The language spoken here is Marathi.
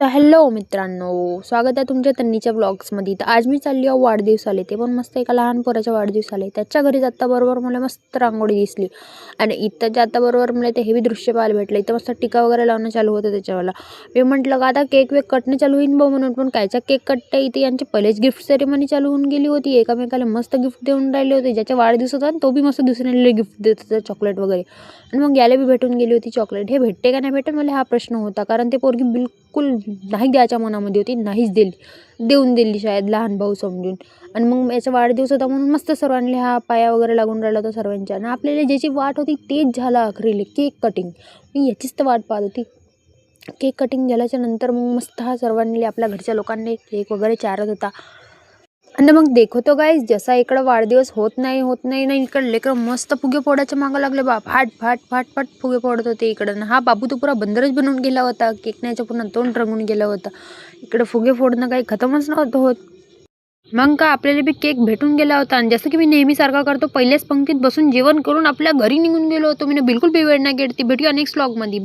तर हॅलो मित्रांनो, स्वागत आहे तुमच्या तन्नीच्या ब्लॉग्समध्ये. तर आज मी चालली आहे वाढदिवसाला, ते पण मस्त एका लहान पोराच्या वाढदिवसाला. त्याच्या घरी जाताबरोबर मला मस्त रांगोळी दिसली आणि इथं जाताबरोबर मला ते हेवी दृश्य पाहायला भेटलं. इथं मस्त टिका वगैरे लावणं चालू होतं त्याच्यावाला. मी म्हटलं का आता केक वेक कटणं चालू होईन भाऊ म्हणून, पण कायचा केक कटतं इथे. यांची पहिलेच गिफ्ट सेरेमनी चालू होऊन गेली होती. एकामेकाला मस्त गिफ्ट देऊन राहिले होते. ज्याच्या वाढदिवस होता तो बी मस्त दुसऱ्याला गिफ्ट देत होता, चॉकलेट वगैरे. आणि मग याला बी भेटून गेली होती चॉकलेट. हे भेटते का नाही भेटत मला हा प्रश्न होता, कारण ते पोरगी बिलकुल नाही द्यायच्या मनामध्ये होती. नाहीच दिली, देऊन दिली शाळेत लहान भाऊ समजून. आणि मग याचा वाढदिवस होता म्हणून मस्त सर्वांनी हा पाया वगैरे लागून राहिला होता सर्वांच्या. आणि आपल्याला ज्याची वाट होती तेच झालं अखेरीला, केक कटिंग. मी याचीच तर वाट पाहत होती. केक कटिंग झाल्याच्या नंतर मग मस्त हा सर्वांनी आपल्या घरच्या लोकांनी केक वगैरे चारत होता. आणि मग देखो तो गाईज, जसा इकडं वाढदिवस होत नाही ना, इकडं लेकरं मस्त फुगे फोडायच्या मागं लागले बा. फाट फाट फाट फाट फुगे फोडत होते इकडं. हा बाबू तो पुरा बंदरच बनवून गेला होता. केक न्यायचं पूर्ण तोंड रंगून गेलं होतं. इकडं फुगे फोडणं काही खतमच नव्हतं होत. मग का आपल्याला बी केक भेटून गेला होता. आणि जसं की मी नेहमीसारखा करतो, पहिल्याच पंक्तीत बसून जेवण करून आपल्या घरी निघून गेलो होतो. मी बिलकुल बी वेळ नाही केली. ती भेटूया नेक्स्ट व्लॉगमध्ये.